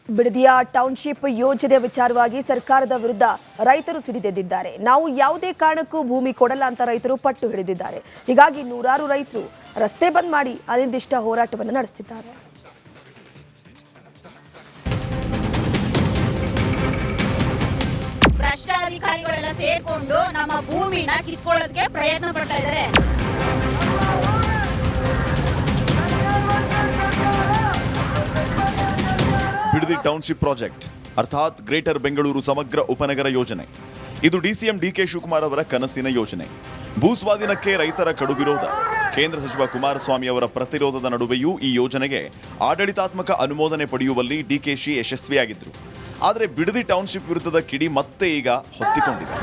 ಬಿಡದಿಯ township ಯೋಜನೆ ವಿಚಾರವಾಗಿ ಸರ್ಕಾರದ ವಿರುದ್ಧ ರೈತರು ಸಿಡಿದೆದ್ದಿದ್ದಾರೆ. ನಾವು ಯಾವುದೇ ಕಾರಣಕ್ಕೂ ಭೂಮಿ ಕೊಡಲ್ಲ ಅಂತ ರೈತರು ಪಟ್ಟು ಹಿಡಿದಿದ್ದಾರೆ. ಹೀಗಾಗಿ ನೂರಾರು ರೈತರು ರಸ್ತೆ ಬಂದ್ ಮಾಡಿ ಅನಿರ್ದಿಷ್ಟ ಹೋರಾಟವನ್ನು ನಡೆಸುತ್ತಿದ್ದಾರೆ. ಭ್ರಷ್ಟ ಅಧಿಕಾರಿಗಳೆಲ್ಲ ಸೇರ್ಕೊಂಡು ನಮ್ಮ ಭೂಮಿನ ಕಿತ್ಕೊಳ್ಳೋದಕ್ಕೆ ಪ್ರಯತ್ನ ಪಡ್ತಾ ಇದ್ದಾರೆ. ಬಿಡದಿ ಟೌನ್ಶಿಪ್ ಪ್ರಾಜೆಕ್ಟ್ ಅರ್ಥಾತ್ ಗ್ರೇಟರ್ ಬೆಂಗಳೂರು ಸಮಗ್ರ ಉಪನಗರ ಯೋಜನೆ. ಇದು ಡಿಸಿಎಂ ಡಿಕೆ ಶಿವಕುಮಾರ್ ಅವರ ಕನಸಿನ ಯೋಜನೆ. ಭೂಸ್ವಾಧೀನಕ್ಕೆ ರೈತರ ಕಡು ವಿರೋಧ. ಕೇಂದ್ರ ಸಚಿವ ಕುಮಾರಸ್ವಾಮಿ ಅವರ ಪ್ರತಿರೋಧದ ನಡುವೆಯೂ ಈ ಯೋಜನೆಗೆ ಆಡಳಿತಾತ್ಮಕ ಅನುಮೋದನೆ ಪಡೆಯುವಲ್ಲಿ ಡಿಕೆಶಿ ಯಶಸ್ವಿಯಾಗಿದ್ದರು. ಆದರೆ ಬಿಡದಿ ಟೌನ್ಶಿಪ್ ವಿರುದ್ಧದ ಕಿಡಿ ಮತ್ತೆ ಈಗ ಹೊತ್ತಿಕೊಂಡಿದೆ.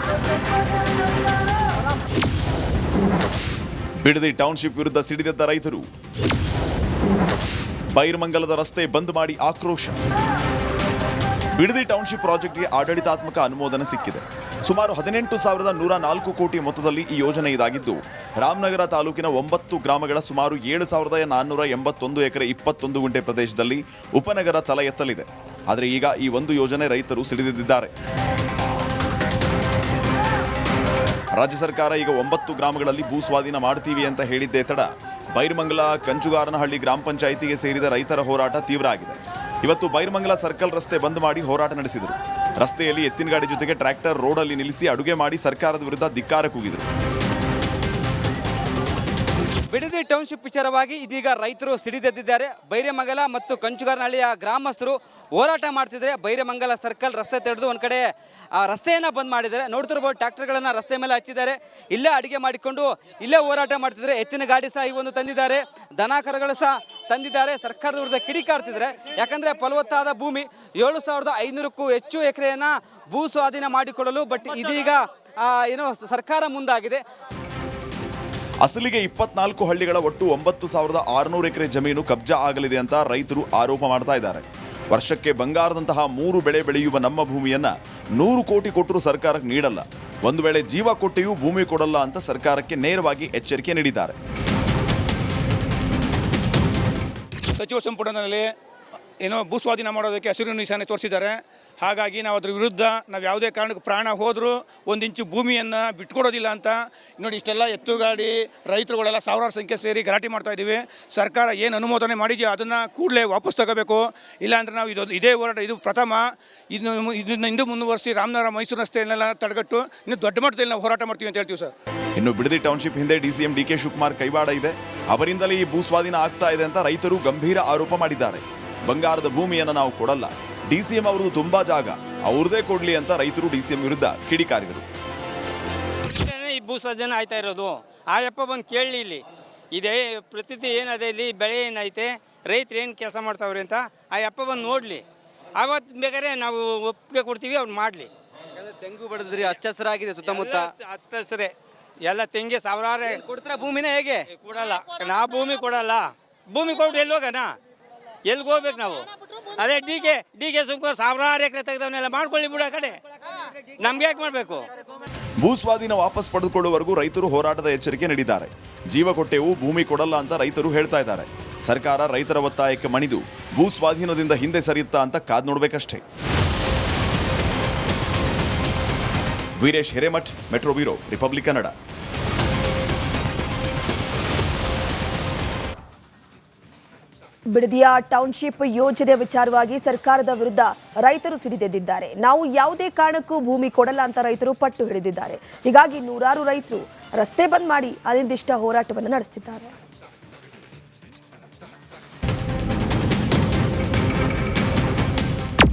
ಬಿಡದಿ ಟೌನ್ಶಿಪ್ ವಿರುದ್ಧ ಸಿಡಿದೆದ್ದ ರೈತರು ಬೈರಮಂಗಲದ ರಸ್ತೆ ಬಂದ್ ಮಾಡಿ ಆಕ್ರೋಶ. ಬಿಡದಿ ಟೌನ್ಶಿಪ್ ಪ್ರಾಜೆಕ್ಟ್ಗೆ ಆಡಳಿತಾತ್ಮಕ ಅನುಮೋದನೆ ಸಿಕ್ಕಿದೆ. ಸುಮಾರು 18,104 ಕೋಟಿ ಮೊತ್ತದಲ್ಲಿ ಈ ಯೋಜನೆ ಇದಾಗಿದ್ದು, ರಾಮನಗರ ತಾಲೂಕಿನ 9 ಗ್ರಾಮಗಳ ಸುಮಾರು 7,481 ಎಕರೆ 21 ಗುಂಟೆ ಪ್ರದೇಶದಲ್ಲಿ ಉಪನಗರ ತಲೆ ಎತ್ತಲಿದೆ. ಆದರೆ ಈಗ ಈ ಒಂದು ಯೋಜನೆ ರೈತರು ಸಿಡಿದಿದ್ದಾರೆ. ರಾಜ್ಯ ಸರ್ಕಾರ ಈಗ 9 ಗ್ರಾಮಗಳಲ್ಲಿ ಭೂಸ್ವಾಧೀನ ಮಾಡ್ತೀವಿ ಅಂತ ಹೇಳಿದ್ದೇ ತಡ ಬೈರಮಂಗಲ ಕಂಚುಗಾರನಹಳ್ಳಿ ಗ್ರಾಮ ಪಂಚಾಯಿತಿಗೆ ಸೇರಿದ ರೈತರ ಹೋರಾಟ ತೀವ್ರ ಆಗಿದೆ. ಇವತ್ತು ಬೈರಮಂಗಲ ಸರ್ಕಲ್ ರಸ್ತೆ ಬಂದ್ ಮಾಡಿ ಹೋರಾಟ ನಡೆಸಿದರು. ರಸ್ತೆಯಲ್ಲಿ ಎತ್ತಿನ ಗಾಡಿ ಜೊತೆಗೆ ಟ್ರ್ಯಾಕ್ಟರ್ ರೋಡಲ್ಲಿ ನಿಲ್ಲಿಸಿ ಅಡುಗೆ ಮಾಡಿ ಸರ್ಕಾರದ ವಿರುದ್ಧ ಧಿಕ್ಕಾರ ಕೂಗಿದರು. ಬಿಡದಿ ಟೌನ್ಶಿಪ್ ವಿಚಾರವಾಗಿ ಇದೀಗ ರೈತರು ಸಿಡಿದೆದ್ದಿದ್ದಾರೆ. ಬೈರಮಂಗಲ ಮತ್ತು ಕಂಚುಗಾರನಹಳ್ಳಿಯ ಗ್ರಾಮಸ್ಥರು ಹೋರಾಟ ಮಾಡ್ತಿದ್ದಾರೆ. ಬೈರಮಂಗಲ ಸರ್ಕಲ್ ರಸ್ತೆ ತೆಗೆದು ಒಂದು ಕಡೆ ರಸ್ತೆಯನ್ನು ಬಂದ್ ಮಾಡಿದ್ದಾರೆ. ನೋಡ್ತಿರ್ಬೋದು, ಟ್ರ್ಯಾಕ್ಟರ್ಗಳನ್ನು ರಸ್ತೆ ಮೇಲೆ ಹಚ್ಚಿದ್ದಾರೆ. ಇಲ್ಲೇ ಅಡುಗೆ ಮಾಡಿಕೊಂಡು ಇಲ್ಲೇ ಹೋರಾಟ ಮಾಡ್ತಿದ್ದಾರೆ. ಎತ್ತಿನ ಗಾಡಿ ಸಹ ಈ ಒಂದು ತಂದಿದ್ದಾರೆ, ದನ ಕರುಗಳು ಸಹ ತಂದಿದ್ದಾರೆ. ಸರ್ಕಾರದ ವಿರುದ್ಧ ಕಿಡಿಕಾಡ್ತಿದ್ದಾರೆ. ಯಾಕಂದರೆ ಫಲವತ್ತಾದ ಭೂಮಿ 7,500ಕ್ಕೂ ಹೆಚ್ಚು ಎಕರೆಯನ್ನು ಭೂ ಸ್ವಾಧೀನ ಮಾಡಿಕೊಳ್ಳಲು ಬಟ್ ಇದೀಗ ಏನೋ ಸರ್ಕಾರ ಮುಂದಾಗಿದೆ. ಅಸಲಿಗೆ 24 ಹಳ್ಳಿಗಳ ಒಟ್ಟು 9,600 ಎಕರೆ ಜಮೀನು ಕಬ್ಜಾ ಆಗಲಿದೆ ಅಂತ ರೈತರು ಆರೋಪ ಮಾಡ್ತಾ ಇದ್ದಾರೆ. ವರ್ಷಕ್ಕೆ ಬಂಗಾರದಂತಹ 3 ಬೆಳೆ ಬೆಳೆಯುವ ನಮ್ಮ ಭೂಮಿಯನ್ನ 100 ಕೋಟಿ ಕೊಟ್ಟರೂ ಸರ್ಕಾರಕ್ಕೆ ನೀಡಲ್ಲ, ಒಂದು ವೇಳೆ ಜೀವ ಕೊಟ್ಟೆಯೂ ಭೂಮಿ ಕೊಡಲ್ಲ ಅಂತ ಸರ್ಕಾರಕ್ಕೆ ನೇರವಾಗಿ ಎಚ್ಚರಿಕೆ ನೀಡಿದ್ದಾರೆ. ಸಚಿವ ಸಂಪುಟದಲ್ಲಿ ಏನೋ ಭೂಸ್ವಾಧೀನ ಮಾಡೋದಕ್ಕೆ ಹಸಿರು ನಿಶಾನೆ ತೋರಿಸಿದ್ದಾರೆ. ಹಾಗಾಗಿ ನಾವು ಅದ್ರ ವಿರುದ್ಧ ನಾವು ಯಾವುದೇ ಕಾರಣಕ್ಕೆ ಪ್ರಾಣ ಹೋದರೂ 1 ಇಂಚು ಭೂಮಿಯನ್ನು ಬಿಟ್ಕೊಡೋದಿಲ್ಲ ಅಂತ ನೋಡಿ, ಇಷ್ಟೆಲ್ಲ ಎತ್ತುಗಾಡಿ ರೈತರುಗಳೆಲ್ಲ ಸಾವಿರಾರು ಸಂಖ್ಯೆ ಸೇರಿ ಗಲಾಟೆ ಮಾಡ್ತಾ ಇದ್ದೀವಿ. ಸರ್ಕಾರ ಏನು ಅನುಮೋದನೆ ಮಾಡಿದೆಯೋ ಅದನ್ನು ಕೂಡಲೇ ವಾಪಸ್ ತಗೋಬೇಕು. ಇಲ್ಲಾಂದರೆ ನಾವು ಇದೇ ಹೋರಾಟ ಇದು ಪ್ರಥಮ. ಇದನ್ನು ಇಂದು ಮುಂದುವರಿಸಿ ರಾಮನಗರ ಮೈಸೂರು ರಸ್ತೆಯನ್ನೆಲ್ಲ ತಡೆಗಟ್ಟು ಇನ್ನು ದೊಡ್ಡ ಮಟ್ಟದಲ್ಲಿ ನಾವು ಹೋರಾಟ ಮಾಡ್ತೀವಿ ಅಂತ ಹೇಳ್ತೀವಿ ಸರ್. ಇನ್ನು ಬಿಡದಿ ಟೌನ್ಶಿಪ್ ಹಿಂದೆ ಡಿಸಿಎಂ ಡಿಕೆ ಶಿವಕುಮಾರ್ ಕೈವಾಡ ಇದೆ. ಅವರಿಂದಲೇ ಈ ಭೂಸ್ವಾಧೀನ ಆಗ್ತಾ ಇದೆ ಅಂತ ರೈತರು ಗಂಭೀರ ಆರೋಪ ಮಾಡಿದ್ದಾರೆ. ಬಂಗಾರದ ಭೂಮಿಯನ್ನು ನಾವು ಕೊಡಲ್ಲ, ಡಿಸಿಎಂ ಅವರದು ತುಂಬಾ ಜಾಗ, ಅವ್ರದೇ ಕೊಡ್ಲಿ ಅಂತ ರೈತರು ಡಿಸಿಎಂ ವಿರುದ್ಧ ಕಿಡಿಕಾರಿದರು. ಈ ಭೂಸ್ವಾಧೀನ ಆಯ್ತಾ ಇರೋದು, ಆ ಯಪ್ಪ ಬಂದು ಕೇಳಲಿ. ಇಲ್ಲಿ ಇದೇ ಪ್ರತಿತಿ ಏನದೆ, ಇಲ್ಲಿ ಬೆಳೆ ಏನೈತೆ, ರೈತರು ಏನು ಕೆಲಸ ಮಾಡ್ತಾವ್ರೆ ಅಂತ ಆ ಯಪ್ಪ ಬಂದು ನೋಡಲಿ. ಆವತ್ತು ಬೇಕಾದ್ರೆ ನಾವು ಒಪ್ಪಿಗೆ ಕೊಡ್ತೀವಿ, ಅವ್ರು ಮಾಡಲಿ. ತೆಂಗು ಬಡದ್ರಿ, ಹಚ್ಚ ಹಸಿರಾಗಿದೆ ಸುತ್ತಮುತ್ತ. ಹತ್ತು ಹಸಿರೇ ಎಲ್ಲ ತೆಂಗೆ ಸಾವಿರಾರು ಕೊಡ್ತಾರ ಭೂಮಿನ ಹೇಗೆ ಕೊಡಲ್ಲ. ನಾವು ಭೂಮಿ ಕೊಡಲ್ಲ. ಭೂಮಿ ಕೊಟ್ಟು ಎಲ್ಲಿ ಹೋಗೋಣ, ಎಲ್ಲಿಗೆ ಹೋಗ್ಬೇಕು ನಾವು? ಅದೇ ಡಿ ಕೆ ಸುಮ್ಕುಮಾರ್ ಸಾವಿರಾರು ಎಕರೆ ತೆಗೆದವನ್ನೆಲ್ಲ ಮಾಡ್ಕೊಳ್ಳಿ ಬಿಡೋ ಕಡೆ, ನಮ್ಗೆ ಯಾಕೆ ಮಾಡಬೇಕು? ಭೂಸ್ವಾಧೀನ ವಾಪಸ್ ಪಡೆದುಕೊಳ್ಳುವವರೆಗೂ ರೈತರು ಹೋರಾಟದ ಎಚ್ಚರಿಕೆ ನೀಡಿದ್ದಾರೆ. ಜೀವ ಕೊಟ್ಟೆವು, ಭೂಮಿ ಕೊಡಲ್ಲ ಅಂತ ರೈತರು ಹೇಳ್ತಾ ಇದ್ದಾರೆ. ಸರ್ಕಾರ ರೈತರ ಒತ್ತಾಯಕ್ಕೆ ಮಣಿದು ಭೂಸ್ವಾಧೀನದಿಂದ ಹಿಂದೆ ಸರಿಯುತ್ತಾ ಅಂತ ಕಾದ್ ನೋಡ್ಬೇಕಷ್ಟೇ. Veeresh Hiremath, metro bureau, Republic Kannada. ಬಿಡದಿಯ ಟೌನ್ಶಿಪ್ ಯೋಜನೆ ವಿಚಾರವಾಗಿ ಸರ್ಕಾರದ ವಿರುದ್ಧ ರೈತರು ಸಿಡಿದೆದ್ದಿದ್ದಾರೆ. ನಾವು ಯಾವುದೇ ಕಾರಣಕ್ಕೂ ಭೂಮಿ ಕೊಡಲ್ಲ ಅಂತ ರೈತರು ಪಟ್ಟು ಹಿಡಿದಿದ್ದಾರೆ. ಹೀಗಾಗಿ ನೂರಾರು ರೈತರು ರಸ್ತೆ ಬಂದ್ ಮಾಡಿ ಅನಿರ್ದಿಷ್ಟ ಹೋರಾಟವನ್ನು ನಡೆಸುತ್ತಿದ್ದಾರೆ.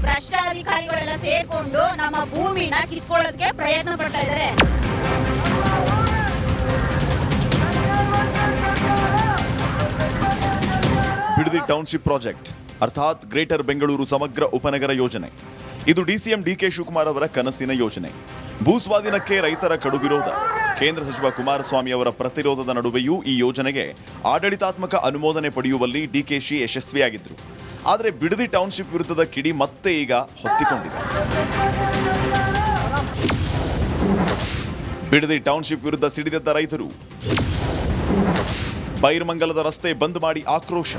ಭ್ರಷ್ಟ ಅಧಿಕಾರಿಗಳೆಲ್ಲ ಸೇರ್ಕೊಂಡು ನಮ್ಮ ಭೂಮಿನ ಕಿತ್ಕೊಳ್ಳೋದಕ್ಕೆ ಪ್ರಯತ್ನ ಪಡ್ತಾ ಇದ್ದಾರೆ. ಬಿಡದಿ ಟೌನ್ಶಿಪ್ ಪ್ರಾಜೆಕ್ಟ್ ಅರ್ಥಾತ್ ಗ್ರೇಟರ್ ಬೆಂಗಳೂರು ಸಮಗ್ರ ಉಪನಗರ ಯೋಜನೆ. ಇದು ಡಿಸಿಎಂ ಡಿಕೆ ಶಿವಕುಮಾರ್ ಅವರ ಕನಸಿನ ಯೋಜನೆ. ಭೂಸ್ವಾಧೀನಕ್ಕೆ ರೈತರ ಕಡು ವಿರೋಧ. ಕೇಂದ್ರ ಸಚಿವ ಕುಮಾರಸ್ವಾಮಿ ಅವರ ಪ್ರತಿರೋಧದ ನಡುವೆಯೂ ಈ ಯೋಜನೆಗೆ ಆಡಳಿತಾತ್ಮಕ ಅನುಮೋದನೆ ಪಡೆಯುವಲ್ಲಿ ಡಿಕೆಶಿ ಯಶಸ್ವಿಯಾಗಿದ್ದರು. ಆದರೆ ಬಿಡದಿ ಟೌನ್ಶಿಪ್ ವಿರುದ್ಧದ ಕಿಡಿ ಮತ್ತೆ ಈಗ ಹೊತ್ತಿಕೊಂಡಿದೆ. ಬಿಡದಿ ಟೌನ್ಶಿಪ್ ವಿರುದ್ಧ ಸಿಡಿದೆದ್ದ ರೈತರು ಬೈರಮಂಗಲದ ರಸ್ತೆ ಬಂದ್ ಮಾಡಿ ಆಕ್ರೋಶ.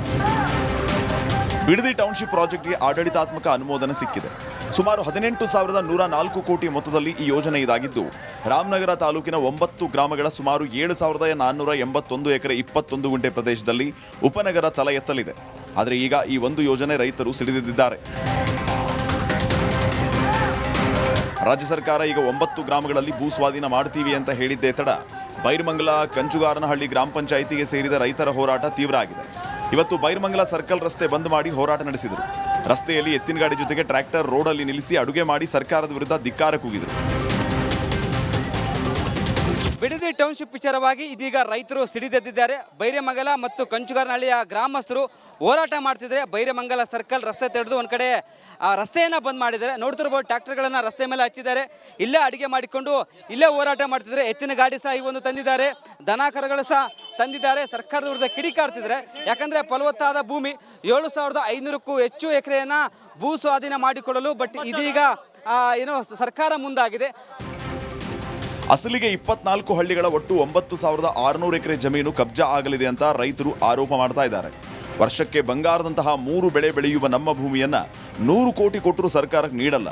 ಬಿಡದಿ ಟೌನ್ಶಿಪ್ ಪ್ರಾಜೆಕ್ಟ್ಗೆ ಆಡಳಿತಾತ್ಮಕ ಅನುಮೋದನೆ ಸಿಕ್ಕಿದೆ. ಸುಮಾರು 18,104 ಕೋಟಿ ಮೊತ್ತದಲ್ಲಿ ಈ ಯೋಜನೆ ಇದಾಗಿದ್ದು, ರಾಮನಗರ ತಾಲೂಕಿನ 9 ಗ್ರಾಮಗಳ ಸುಮಾರು 7,481 ಎಕರೆ 21 ಗುಂಟೆ ಪ್ರದೇಶದಲ್ಲಿ ಉಪನಗರ ತಲೆ ಎತ್ತಲಿದೆ. ಆದರೆ ಈಗ ಈ ಒಂದು ಯೋಜನೆ ರೈತರು ಸಿಡಿದಿದ್ದಾರೆ. ರಾಜ್ಯ ಸರ್ಕಾರ ಈಗ 9 ಗ್ರಾಮಗಳಲ್ಲಿ ಭೂ ಸ್ವಾಧೀನ ಮಾಡ್ತೀವಿ ಅಂತ ಹೇಳಿದ್ದೇ ತಡ ಬೈರಮಂಗಲ ಕಂಚುಗಾರನಹಳ್ಳಿ ಗ್ರಾಮ ಪಂಚಾಯಿತಿಗೆ ಸೇರಿದ ರೈತರ ಹೋರಾಟ ತೀವ್ರ ಆಗಿದೆ. ಇವತ್ತು ಬೈರಮಂಗಲ ಸರ್ಕಲ್ ರಸ್ತೆ ಬಂದ್ ಮಾಡಿ ಹೋರಾಟ ನಡೆಸಿದರು. ರಸ್ತೆಯಲ್ಲಿ ಎತ್ತಿನ ಗಾಡಿ ಜೊತೆಗೆ ಟ್ರ್ಯಾಕ್ಟರ್ ರೋಡಲ್ಲಿ ನಿಲ್ಲಿಸಿ ಅಡುಗೆ ಮಾಡಿ ಸರ್ಕಾರದ ವಿರುದ್ಧ ಧಿಕ್ಕಾರ ಕೂಗಿದರು. ಬಿಡದಿ ಟೌನ್ಶಿಪ್ ವಿಚಾರವಾಗಿ ಇದೀಗ ರೈತರು ಸಿಡಿದೆದ್ದಿದ್ದಾರೆ. ಬೈರಮಂಗಲ ಮತ್ತು ಕಂಚುಗಾರನಹಳ್ಳಿಯ ಗ್ರಾಮಸ್ಥರು ಹೋರಾಟ ಮಾಡ್ತಿದ್ದಾರೆ. ಬೈರಮಂಗಲ ಸರ್ಕಲ್ ರಸ್ತೆ ತೆಗೆದು ಒಂದು ಕಡೆ ರಸ್ತೆಯನ್ನು ಬಂದ್ ಮಾಡಿದ್ದಾರೆ. ನೋಡ್ತಿರ್ಬೋದು, ಟ್ರ್ಯಾಕ್ಟರ್ಗಳನ್ನು ರಸ್ತೆ ಮೇಲೆ ಹಚ್ಚಿದ್ದಾರೆ. ಇಲ್ಲೇ ಅಡುಗೆ ಮಾಡಿಕೊಂಡು ಇಲ್ಲೇ ಹೋರಾಟ ಮಾಡ್ತಿದ್ದಾರೆ. ಎತ್ತಿನ ಗಾಡಿ ಸಹ ಈ ಒಂದು ತಂದಿದ್ದಾರೆ, ದನ ಕರುಗಳು ಸಹ ತಂದಿದ್ದಾರೆ. ಸರ್ಕಾರದ ವಿರುದ್ಧ ಕಿಡಿಕಾಡ್ತಿದ್ದಾರೆ. ಯಾಕಂದರೆ ಫಲವತ್ತಾದ ಭೂಮಿ 7,500ಕ್ಕೂ ಹೆಚ್ಚು ಎಕರೆಯನ್ನು ಭೂ ಸ್ವಾಧೀನ ಮಾಡಿಕೊಳ್ಳಲು ಬಟ್ ಇದೀಗ ಏನೋ ಸರ್ಕಾರ ಮುಂದಾಗಿದೆ. ಅಸಲಿಗೆ 24 ಹಳ್ಳಿಗಳ ಒಟ್ಟು 9,600 ಎಕರೆ ಜಮೀನು ಕಬ್ಜಾ ಆಗಲಿದೆ ಅಂತ ರೈತರು ಆರೋಪ ಮಾಡ್ತಾ ಇದ್ದಾರೆ. ವರ್ಷಕ್ಕೆ ಬಂಗಾರದಂತಹ 3 ಬೆಳೆ ಬೆಳೆಯುವ ನಮ್ಮ ಭೂಮಿಯನ್ನ 100 ಕೋಟಿ ಕೊಟ್ಟರೂ ಸರ್ಕಾರಕ್ಕೆ ನೀಡಲ್ಲ,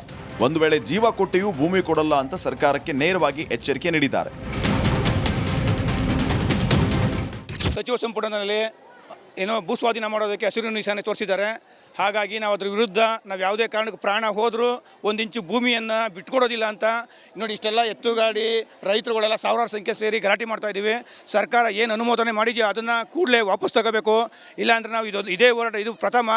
ಒಂದು ವೇಳೆ ಜೀವ ಕೊಟ್ಟೆಯೂ ಭೂಮಿ ಕೊಡಲ್ಲ ಅಂತ ಸರ್ಕಾರಕ್ಕೆ ನೇರವಾಗಿ ಎಚ್ಚರಿಕೆ ನೀಡಿದ್ದಾರೆ. ಸಚಿವ ಸಂಪುಟದಲ್ಲಿ ಏನೋ ಭೂ ಸ್ವಾಧೀನ ಮಾಡೋದಕ್ಕೆ ಹಸಿರು ನಿಶಾನೆ ತೋರಿಸಿದ್ದಾರೆ. ಹಾಗಾಗಿ ನಾವು ಅದ್ರ ವಿರುದ್ಧ ನಾವು ಯಾವುದೇ ಕಾರಣಕ್ಕೆ ಪ್ರಾಣ ಹೋದರೂ 1 ಇಂಚು ಭೂಮಿಯನ್ನು ಬಿಟ್ಕೊಡೋದಿಲ್ಲ ಅಂತ ನೋಡಿ, ಇಷ್ಟೆಲ್ಲ ಎತ್ತುಗಾಡಿ ರೈತರುಗಳೆಲ್ಲ ಸಾವಿರಾರು ಸಂಖ್ಯೆ ಸೇರಿ ಗಲಾಟೆ ಮಾಡ್ತಾ ಇದ್ದೀವಿ. ಸರ್ಕಾರ ಏನು ಅನುಮೋದನೆ ಮಾಡಿದೆಯೋ ಅದನ್ನು ಕೂಡಲೇ ವಾಪಸ್ ತಗೋಬೇಕು. ಇಲ್ಲಾಂದರೆ ನಾವು ಇದೇ ಹೋರಾಟ ಇದು ಪ್ರಥಮ.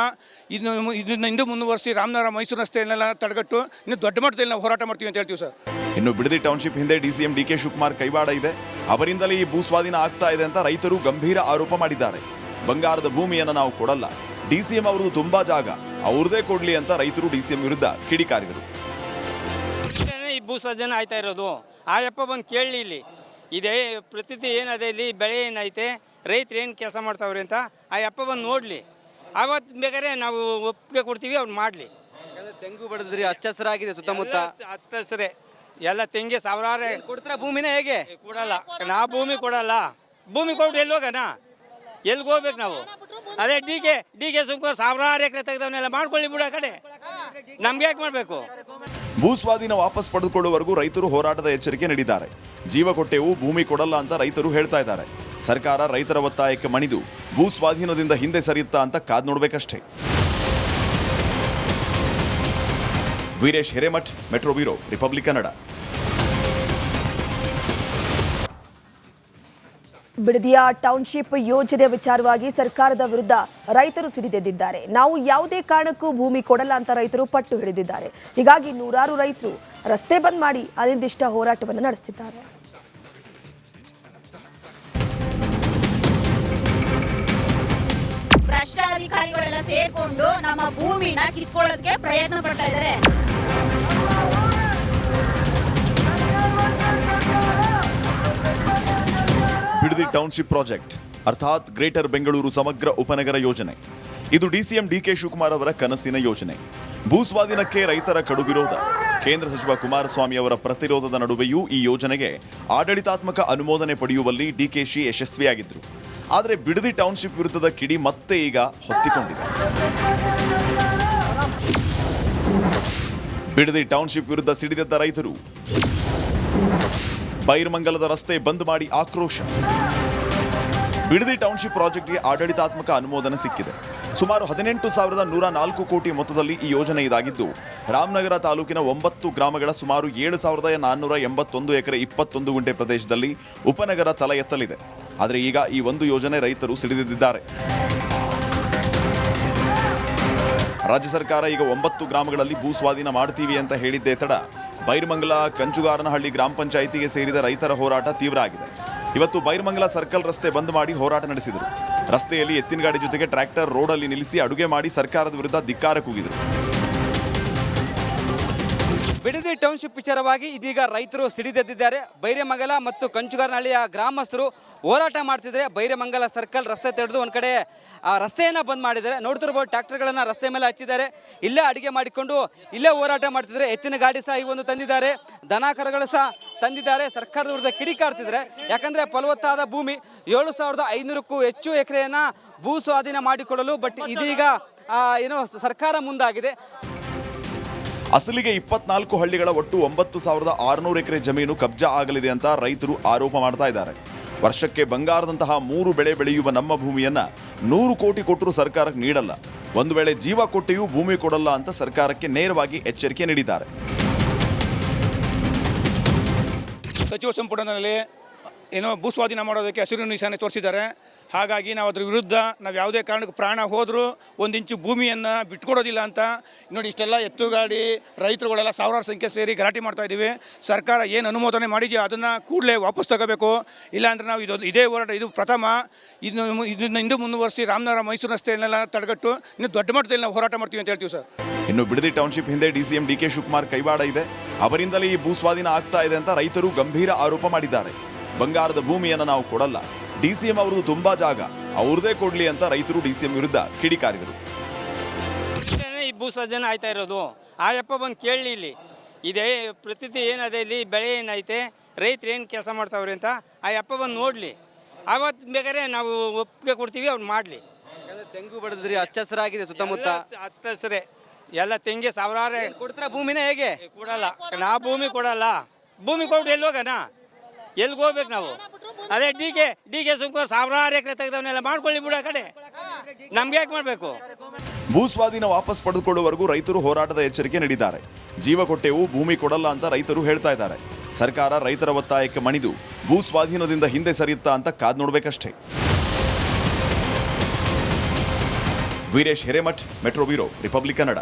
ಇದನ್ನು ಇಂದು ಮುಂದುವರಿಸಿ ರಾಮನಗರ ಮೈಸೂರು ರಸ್ತೆಯಲ್ಲೆಲ್ಲ ತಡೆಗಟ್ಟು ಇನ್ನು ದೊಡ್ಡ ಮಟ್ಟದಲ್ಲಿ ನಾವು ಹೋರಾಟ ಮಾಡ್ತೀವಿ ಅಂತ ಹೇಳ್ತೀವಿ ಸರ್. ಇನ್ನು ಬಿಡದಿ ಟೌನ್ಶಿಪ್ ಹಿಂದೆ DCM DK ಶಿವಕುಮಾರ್ ಕೈವಾಡ ಇದೆ, ಅವರಿಂದಲೇ ಈ ಭೂ ಸ್ವಾಧೀನ ಆಗ್ತಾ ಇದೆ ಅಂತ ರೈತರು ಗಂಭೀರ ಆರೋಪ ಮಾಡಿದ್ದಾರೆ. ಬಂಗಾರದ ಭೂಮಿಯನ್ನು ನಾವು ಕೊಡಲ್ಲ, DCM ಅವ್ರದ್ದು ತುಂಬಾ ಜಾಗ, ಅವ್ರದೇ ಕೊಡ್ಲಿ ಅಂತ ರೈತರು DCM ವಿರುದ್ಧ ಕಿಡಿಕಾರಿದರು. ಈ ಭೂ ಸ್ವಾಧೀನ ಆಯ್ತಾ ಇರೋದು, ಆ ಯಪ್ಪ ಬಂದು ಕೇಳಲಿ ಇಲ್ಲಿ ಇದೇ ಪ್ರತಿತಿ ಏನದೆ ಇಲ್ಲಿ ಬೆಳೆ ಏನೈತೆ, ರೈತರು ಏನು ಕೆಲಸ ಮಾಡ್ತಾವ್ರಿ ಅಂತ ಆ ಯಪ್ಪ ಬಂದು ನೋಡಲಿ. ಆವತ್ತು ಬೇಕಾದ್ರೆ ನಾವು ಒಪ್ಪಿಗೆ ಕೊಡ್ತೀವಿ, ಅವ್ರು ಮಾಡಲಿ. ತೆಂಗು ಬಡದ್ರಿ, ಹಚ್ಚ ಹಸಿರಾಗಿದೆ ಸುತ್ತಮುತ್ತ. ಹತ್ತು ಹಸಿರೇ ಎಲ್ಲ ತೆಂಗೆ ಸಾವಿರಾರು ಕೊಡ್ತಾರ ಭೂಮಿನ ಹೇಗೆ ಕೊಡಲ್ಲ. ನಾವು ಭೂಮಿ ಕೊಡಲ್ಲ. ಭೂಮಿ ಕೊಟ್ಟು ಎಲ್ಲಿ ಹೋಗೋಣ, ಎಲ್ಲಿಗೆ ಹೋಗ್ಬೇಕು ನಾವು? ಅದೇ ಡಿ ಕೆ ಸುಮ್ಕುಮಾರ್ ಸಾವಿರಾರು ಎಕರೆ ತೆಗೆದವನ್ನೆಲ್ಲ ಮಾಡ್ಕೊಳ್ಳಿ ಬಿಡು, ಆ ಕಡೆ ನಮ್ಗೆ ಯಾಕೆ ಮಾಡಬೇಕು? ಭೂ ಸ್ವಾಧೀನ ವಾಪಸ್ ಪಡೆದುಕೊಳ್ಳುವವರೆಗೂ ರೈತರು ಹೋರಾಟದ ಎಚ್ಚರಿಕೆ ನೀಡಿದ್ದಾರೆ. ಜೀವ ಕೊಟ್ಟೆವು, ಭೂಮಿ ಕೊಡಲ್ಲ ಅಂತ ರೈತರು ಹೇಳ್ತಾ ಇದ್ದಾರೆ. ಸರ್ಕಾರ ರೈತರ ಒತ್ತಾಯಕ್ಕೆ ಮಣಿದು ಭೂ ಸ್ವಾಧೀನದಿಂದ ಹಿಂದೆ ಸರಿಯುತ್ತಾ ಅಂತ ಕಾದ್ ನೋಡ್ಬೇಕಷ್ಟೇ. Veeresh Hiremath, metro bureau, Republic Kannada. ಬಿಡದಿಯ ಟೌನ್ಶಿಪ್ ಯೋಜನೆ ವಿಚಾರವಾಗಿ ಸರ್ಕಾರದ ವಿರುದ್ಧ ರೈತರು ಸಿಡಿದೆದ್ದಿದ್ದಾರೆ. ನಾವು ಯಾವುದೇ ಕಾರಣಕ್ಕೂ ಭೂಮಿ ಕೊಡಲ್ಲ ಅಂತ ರೈತರು ಪಟ್ಟು ಹಿಡಿದಿದ್ದಾರೆ. ಹೀಗಾಗಿ ನೂರಾರು ರೈತರು ರಸ್ತೆ ಬಂದ್ ಮಾಡಿ ಅನಿರ್ದಿಷ್ಟ ಹೋರಾಟವನ್ನು ನಡೆಸುತ್ತಿದ್ದಾರೆ. ಭ್ರಷ್ಟಾಧಿಕಾರಿಗಳೆಲ್ಲ ಸೇರ್ಕೊಂಡು ನಮ್ಮ ಭೂಮಿನ ಕಿತ್ಕೊಳ್ಳೋದಕ್ಕೆ ಪ್ರಯತ್ನ ಪಡ್ತಾ ಇದ್ದಾರೆ. ಬಿಡದಿ ಟೌನ್ಶಿಪ್ ಪ್ರಾಜೆಕ್ಟ್ ಅರ್ಥಾತ್ ಗ್ರೇಟರ್ ಬೆಂಗಳೂರು ಸಮಗ್ರ ಉಪನಗರ ಯೋಜನೆ. ಇದು DCM DK ಶಿವಕುಮಾರ್ ಅವರ ಕನಸಿನ ಯೋಜನೆ. ಭೂ ಸ್ವಾಧೀನಕ್ಕೆ ರೈತರ ಕಡು ವಿರೋಧ. ಕೇಂದ್ರ ಸಚಿವ ಕುಮಾರಸ್ವಾಮಿ ಅವರ ಪ್ರತಿರೋಧದ ನಡುವೆಯೂ ಈ ಯೋಜನೆಗೆ ಆಡಳಿತಾತ್ಮಕ ಅನುಮೋದನೆ ಪಡೆಯುವಲ್ಲಿ DKಶಿ ಯಶಸ್ವಿಯಾಗಿದ್ದರು. ಆದರೆ ಬಿಡದಿ ಟೌನ್ಶಿಪ್ ವಿರುದ್ಧದ ಕಿಡಿ ಮತ್ತೆ ಈಗ ಹೊತ್ತಿಕೊಂಡಿದೆ. ಬಿಡದಿ ಟೌನ್ಶಿಪ್ ವಿರುದ್ಧ ಸಿಡಿದೆದ್ದ ರೈತರು ಬೈರಮಂಗಲದ ರಸ್ತೆ ಬಂದ್ ಮಾಡಿ ಆಕ್ರೋಶ. ಬಿಡದಿ ಟೌನ್ಶಿಪ್ ಪ್ರಾಜೆಕ್ಟ್ಗೆ ಆಡಳಿತಾತ್ಮಕ ಅನುಮೋದನೆ ಸಿಕ್ಕಿದೆ. ಸುಮಾರು 18,104 ಕೋಟಿ ಮೊತ್ತದಲ್ಲಿ ಈ ಯೋಜನೆ ಇದಾಗಿದ್ದು, ರಾಮನಗರ ತಾಲೂಕಿನ 9 ಗ್ರಾಮಗಳ ಸುಮಾರು 7,481 ಎಕರೆ 21 ಗುಂಟೆ ಪ್ರದೇಶದಲ್ಲಿ ಉಪನಗರ ತಲೆ ಎತ್ತಲಿದೆ. ಆದರೆ ಈಗ ಈ ಒಂದು ಯೋಜನೆ ರೈತರು ಸಿಡಿದಿದ್ದಾರೆ. ರಾಜ್ಯ ಸರ್ಕಾರ ಈಗ 9 ಗ್ರಾಮಗಳಲ್ಲಿ ಭೂ ಸ್ವಾಧೀನ ಮಾಡ್ತೀವಿ ಅಂತ ಹೇಳಿದ್ದೇ ತಡ ಬೈರಮಂಗಲ ಕಂಚುಗಾರನಹಳ್ಳಿ ಗ್ರಾಮ ಪಂಚಾಯಿತಿಗೆ ಸೇರಿದ ರೈತರ ಹೋರಾಟ ತೀವ್ರ ಆಗಿದೆ. ಇವತ್ತು ಬೈರಮಂಗಲ ಸರ್ಕಲ್ ರಸ್ತೆ ಬಂದ್ ಮಾಡಿ ಹೋರಾಟ ನಡೆಸಿದರು. ರಸ್ತೆಯಲ್ಲಿ ಎತ್ತಿನ ಗಾಡಿ ಜೊತೆಗೆ ಟ್ರ್ಯಾಕ್ಟರ್ ರೋಡಲ್ಲಿ ನಿಲ್ಲಿಸಿ ಅಡುಗೆ ಮಾಡಿ ಸರ್ಕಾರದ ವಿರುದ್ಧ ಧಿಕ್ಕಾರ ಕೂಗಿದರು. ಬಿಡದಿ ಟೌನ್ಶಿಪ್ ವಿಚಾರವಾಗಿ ಇದೀಗ ರೈತರು ಸಿಡಿದೆದ್ದಿದ್ದಾರೆ. ಬೈರಮಂಗಲ ಮತ್ತು ಕಂಚುಗಾರನಹಳ್ಳಿಯ ಗ್ರಾಮಸ್ಥರು ಹೋರಾಟ ಮಾಡ್ತಿದ್ದಾರೆ. ಬೈರಮಂಗಲ ಸರ್ಕಲ್ ರಸ್ತೆ ತೆಗೆದು ಒಂದು ಕಡೆ ರಸ್ತೆಯನ್ನು ಬಂದ್ ಮಾಡಿದ್ದಾರೆ. ನೋಡ್ತಿರ್ಬೋದು, ಟ್ರ್ಯಾಕ್ಟರ್ಗಳನ್ನು ರಸ್ತೆ ಮೇಲೆ ಹಚ್ಚಿದ್ದಾರೆ. ಇಲ್ಲೇ ಅಡುಗೆ ಮಾಡಿಕೊಂಡು ಇಲ್ಲೇ ಹೋರಾಟ ಮಾಡ್ತಿದ್ದಾರೆ. ಎತ್ತಿನ ಗಾಡಿ ಸಹ ಈ ಒಂದು ತಂದಿದ್ದಾರೆ, ದನ ಕರುಗಳು ಸಹ ತಂದಿದ್ದಾರೆ. ಸರ್ಕಾರದ ವಿರುದ್ಧ ಕಿಡಿಕಾಡ್ತಿದ್ದಾರೆ. ಯಾಕಂದರೆ ಫಲವತ್ತಾದ ಭೂಮಿ 7,500ಕ್ಕೂ ಹೆಚ್ಚು ಎಕರೆಯನ್ನು ಭೂ ಸ್ವಾಧೀನ ಮಾಡಿಕೊಳ್ಳಲು ಬಟ್ ಇದೀಗ ಏನೋ ಸರ್ಕಾರ ಮುಂದಾಗಿದೆ. ಅಸಲಿಗೆ 24 ಹಳ್ಳಿಗಳ ಒಟ್ಟು 9600 ಎಕರೆ ಜಮೀನು ಕಬ್ಜಾ ಆಗಲಿದೆ ಅಂತ ರೈತರು ಆರೋಪ ಮಾಡ್ತಾ ಇದ್ದಾರೆ. ವರ್ಷಕ್ಕೆ ಬಂಗಾರದಂತಹ 3 ಬೆಳೆ ಬೆಳೆಯುವ ನಮ್ಮ ಭೂಮಿಯನ್ನ 100 ಕೋಟಿ ಕೊಟ್ಟರೂ ಸರ್ಕಾರಕ್ಕೆ ನೀಡಲ್ಲ, ಒಂದು ವೇಳೆ ಜೀವ ಕೊಟ್ಟೆಯೂ ಭೂಮಿ ಕೊಡಲ್ಲ ಅಂತ ಸರ್ಕಾರಕ್ಕೆ ನೇರವಾಗಿ ಎಚ್ಚರಿಕೆ ನೀಡಿದ್ದಾರೆ. ಸಚಿವ ಸಂಪುಟದಲ್ಲಿ ಭೂಸ್ವಾಧೀನ ಮಾಡೋದಕ್ಕೆ ಹಸಿರು ನಿಶಾನೆ ತೋರಿಸಿದ್ದಾರೆ. ಹಾಗಾಗಿ ನಾವು ಅದ್ರ ವಿರುದ್ಧ ನಾವು ಯಾವುದೇ ಕಾರಣಕ್ಕೆ ಪ್ರಾಣ ಹೋದರೂ 1 ಇಂಚು ಭೂಮಿಯನ್ನು ಬಿಟ್ಕೊಡೋದಿಲ್ಲ ಅಂತ ನೋಡಿ, ಇಷ್ಟೆಲ್ಲ ಎತ್ತುಗಾಡಿ ರೈತರುಗಳೆಲ್ಲ ಸಾವಿರಾರು ಸಂಖ್ಯೆ ಸೇರಿ ಗಲಾಟೆ ಮಾಡ್ತಾ ಇದ್ದೀವಿ. ಸರ್ಕಾರ ಏನು ಅನುಮೋದನೆ ಮಾಡಿದೆಯೋ ಅದನ್ನು ಕೂಡಲೇ ವಾಪಸ್ ತಗೋಬೇಕು. ಇಲ್ಲಾಂದರೆ ನಾವು ಇದೇ ಹೋರಾಟ ಇದು ಪ್ರಥಮ, ಇದನ್ನು ಮುಂದುವರಿಸಿ ರಾಮನಗರ ಮೈಸೂರು ರಸ್ತೆಯನ್ನೆಲ್ಲ ತಡೆಗಟ್ಟು ಇನ್ನು ದೊಡ್ಡ ಮಟ್ಟದಲ್ಲಿ ನಾವು ಹೋರಾಟ ಮಾಡ್ತೀವಿ ಅಂತ ಹೇಳ್ತೀವಿ ಸರ್. ಇನ್ನು ಬಿಡದಿ ಟೌನ್ಶಿಪ್ ಹಿಂದೆ DCM DK ಶಿವಕುಮಾರ್ ಕೈವಾಡ ಇದೆ, ಅವರಿಂದಲೇ ಈ ಭೂಸ್ವಾಧೀನ ಆಗ್ತಾ ಇದೆ ಅಂತ ರೈತರು ಗಂಭೀರ ಆರೋಪ ಮಾಡಿದ್ದಾರೆ. ಬಂಗಾರದ ಭೂಮಿಯನ್ನು ನಾವು ಕೊಡಲ್ಲ, DCM ಅವ್ರದ್ದು ತುಂಬಾ ಜಾಗ, ಅವ್ರದೇ ಕೊಡ್ಲಿ ಅಂತ ರೈತರು DCM ವಿರುದ್ಧ ಕಿಡಿಕಾರಿದರು. ಈ ಭೂಸ್ವಾಧೀನ ಆಯ್ತಾ ಇರೋದು, ಆ ಯಪ್ಪ ಬಂದು ಕೇಳಲಿ ಇಲ್ಲಿ ಇದೇ ಪ್ರತಿತಿ ಏನದೆ ಇಲ್ಲಿ ಬೆಳೆ ಏನೈತೆ, ರೈತರು ಏನು ಕೆಲಸ ಮಾಡ್ತಾವ್ರಿ ಅಂತ ಆ ಯಪ್ಪ ಬಂದು ನೋಡಲಿ. ಆವತ್ತು ಬೇಕಾದ್ರೆ ನಾವು ಒಪ್ಪಿಗೆ ಕೊಡ್ತೀವಿ, ಅವ್ರು ಮಾಡಲಿ. ತೆಂಗು ಬಡದ್ರಿ, ಹಚ್ಚ ಹಸಿರಾಗಿದೆ ಸುತ್ತಮುತ್ತ, ಹತ್ತು ಹಸಿರೇ ಎಲ್ಲ ತೆಂಗೆ ಸಾವಿರಾರು ಕೊಡ್ತಾರ ಭೂಮಿನ ಹೇಗೆ ಕೊಡಲ್ಲ. ನಾ ಭೂಮಿ ಕೊಡಲ್ಲ, ಭೂಮಿ ಕೊಟ್ಟು ಎಲ್ಲಿ ಹೋಗೋಣ, ಎಲ್ಲಿಗೆ ಹೋಗ್ಬೇಕು ನಾವು? ಅದೇ ಡಿ ಕೆ ಶಿವಕುಮಾರ್ ಸಾವಿರಾರು ಎಕರೆ ತೆಗೆದವನ್ನೆಲ್ಲ ಮಾಡ್ಕೊಳ್ಳಿ ಬಿಡೋ ಕಡೆ, ನಮ್ಗೆ ಯಾಕೆ ಮಾಡಬೇಕು? ಭೂಸ್ವಾಧೀನ ವಾಪಸ್ ಪಡೆದುಕೊಳ್ಳುವವರೆಗೂ ರೈತರು ಹೋರಾಟದ ಎಚ್ಚರಿಕೆ ನೀಡಿದ್ದಾರೆ. ಜೀವ ಕೊಟ್ಟೆವು, ಭೂಮಿ ಕೊಡಲ್ಲ ಅಂತ ರೈತರು ಹೇಳ್ತಾ ಇದ್ದಾರೆ. ಸರ್ಕಾರ ರೈತರ ಒತ್ತಾಯಕ್ಕೆ ಮಣಿದು ಭೂಸ್ವಾಧೀನದಿಂದ ಹಿಂದೆ ಸರಿಯುತ್ತಾ ಅಂತ ಕಾದ್ ನೋಡ್ಬೇಕಷ್ಟೇ. Veeresh Hiremath, metro bureau, Republic Kannada.